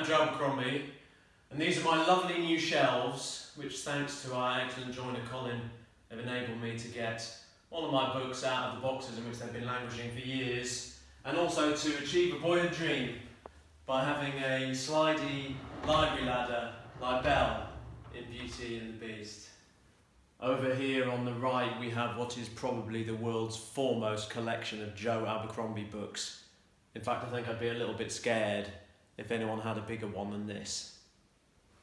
I'm Joe Abercrombie, and these are my lovely new shelves, which thanks to our excellent joiner Colin, have enabled me to get all of my books out of the boxes in which they've been languishing for years, and also to achieve a boyhood dream by having a slidey library ladder like Belle in Beauty and the Beast. Over here on the right we have what is probably the world's foremost collection of Joe Abercrombie books. In fact, I think I'd be a little bit scared if anyone had a bigger one than this.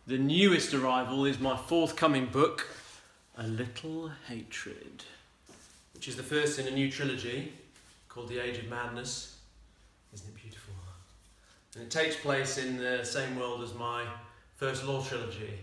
The newest arrival is my forthcoming book, A Little Hatred, which is the first in a new trilogy called The Age of Madness. Isn't it beautiful? And it takes place in the same world as my first law trilogy.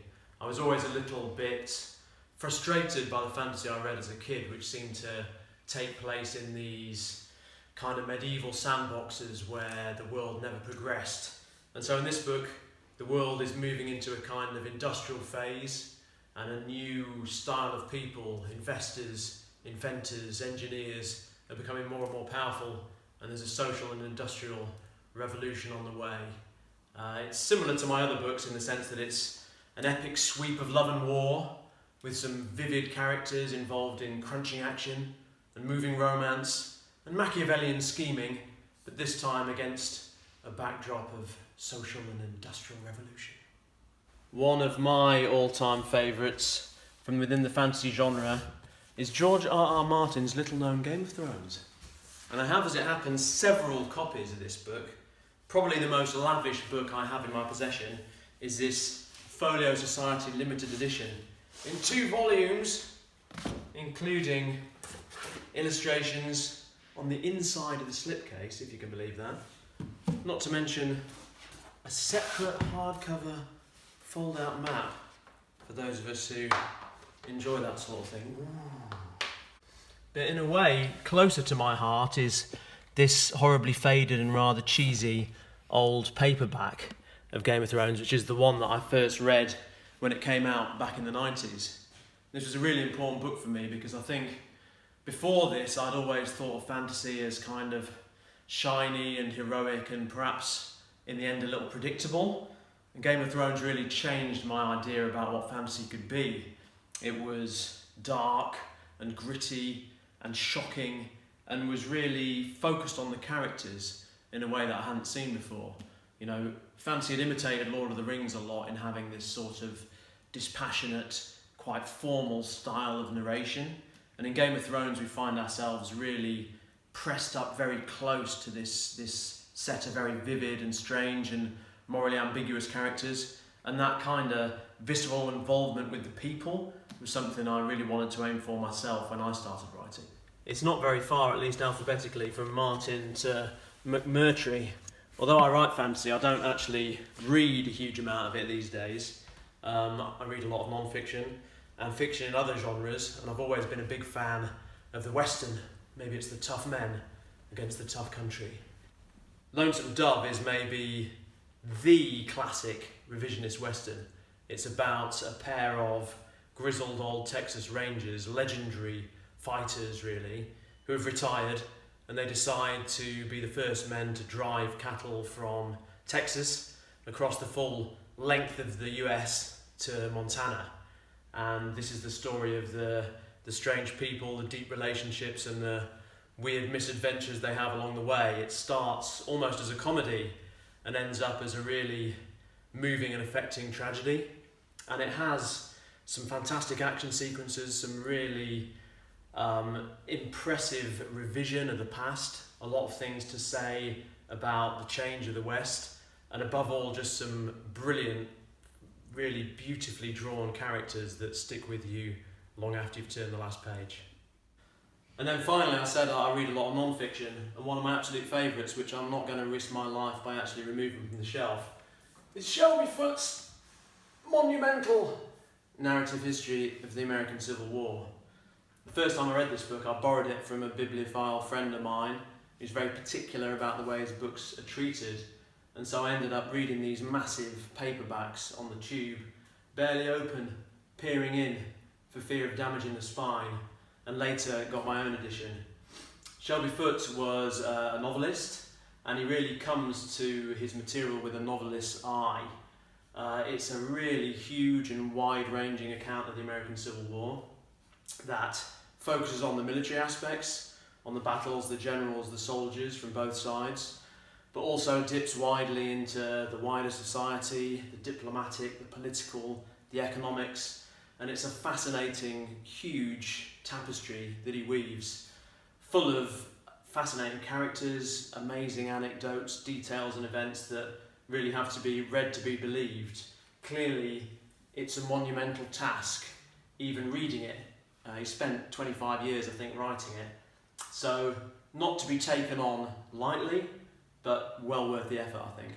I was always a little bit frustrated by the fantasy I read as a kid, which seemed to take place in these kind of medieval sandboxes where the world never progressed. And so in this book, the world is moving into a kind of industrial phase, and a new style of people, investors, inventors, engineers, are becoming more and more powerful, and there's a social and industrial revolution on the way. It's similar to my other books in the sense that it's an epic sweep of love and war, with some vivid characters involved in crunching action and moving romance and Machiavellian scheming, but this time against a backdrop of social and industrial revolution. One of my all-time favourites from within the fantasy genre is George R.R. Martin's little-known Game of Thrones. And I have, as it happens, several copies of this book. Probably the most lavish book I have in my possession is this Folio Society limited edition in 2 volumes, including illustrations on the inside of the slipcase, if you can believe that. Not to mention a separate hardcover fold-out map for those of us who enjoy that sort of thing. But in a way, closer to my heart is this horribly faded and rather cheesy old paperback of Game of Thrones, which is the one that I first read when it came out back in the 90s. This was a really important book for me because I think before this I'd always thought of fantasy as kind of shiny and heroic and perhaps in the end a little predictable. And Game of Thrones really changed my idea about what fantasy could be. It was dark and gritty and shocking and was really focused on the characters in a way that I hadn't seen before. You know, fantasy had imitated Lord of the Rings a lot in having this sort of dispassionate, quite formal style of narration. And in Game of Thrones we find ourselves really pressed up very close to this set of very vivid and strange and morally ambiguous characters. And that kind of visceral involvement with the people was something I really wanted to aim for myself when I started writing. It's not very far, at least alphabetically, from Martin to McMurtry. Although I write fantasy, I don't actually read a huge amount of it these days. I read a lot of non-fiction and fiction in other genres, and I've always been a big fan of the Western. Maybe it's the tough men against the tough country. Lonesome Dove is maybe the classic revisionist Western. It's about a pair of grizzled old Texas Rangers, legendary fighters really, who have retired, and they decide to be the first men to drive cattle from Texas across the full length of the US to Montana. And this is the story of the strange people, the deep relationships and the weird misadventures they have along the way. It starts almost as a comedy and ends up as a really moving and affecting tragedy. And it has some fantastic action sequences, some really impressive revision of the past, a lot of things to say about the change of the West, and above all just some brilliant, really beautifully drawn characters that stick with you long after you've turned the last page. And then finally I said I read a lot of non-fiction, and one of my absolute favourites, which I'm not going to risk my life by actually removing from the shelf, is Shelfie Foot's monumental narrative history of the American Civil War. The first time I read this book, I borrowed it from a bibliophile friend of mine who's very particular about the way his books are treated, and so I ended up reading these massive paperbacks on the tube, barely open, peering in for fear of damaging the spine, and later got my own edition. Shelfie Foot was a novelist and he really comes to his material with a novelist's eye. It's a really huge and wide-ranging account of the American Civil War that focuses on the military aspects, on the battles, the generals, the soldiers from both sides, but also dips widely into the wider society, the diplomatic, the political, the economics, and it's a fascinating, huge tapestry that he weaves, full of fascinating characters, amazing anecdotes, details and events that really have to be read to be believed. Clearly, it's a monumental task, even reading it. He spent 25 years, I think, writing it. So, not to be taken on lightly, but well worth the effort, I think.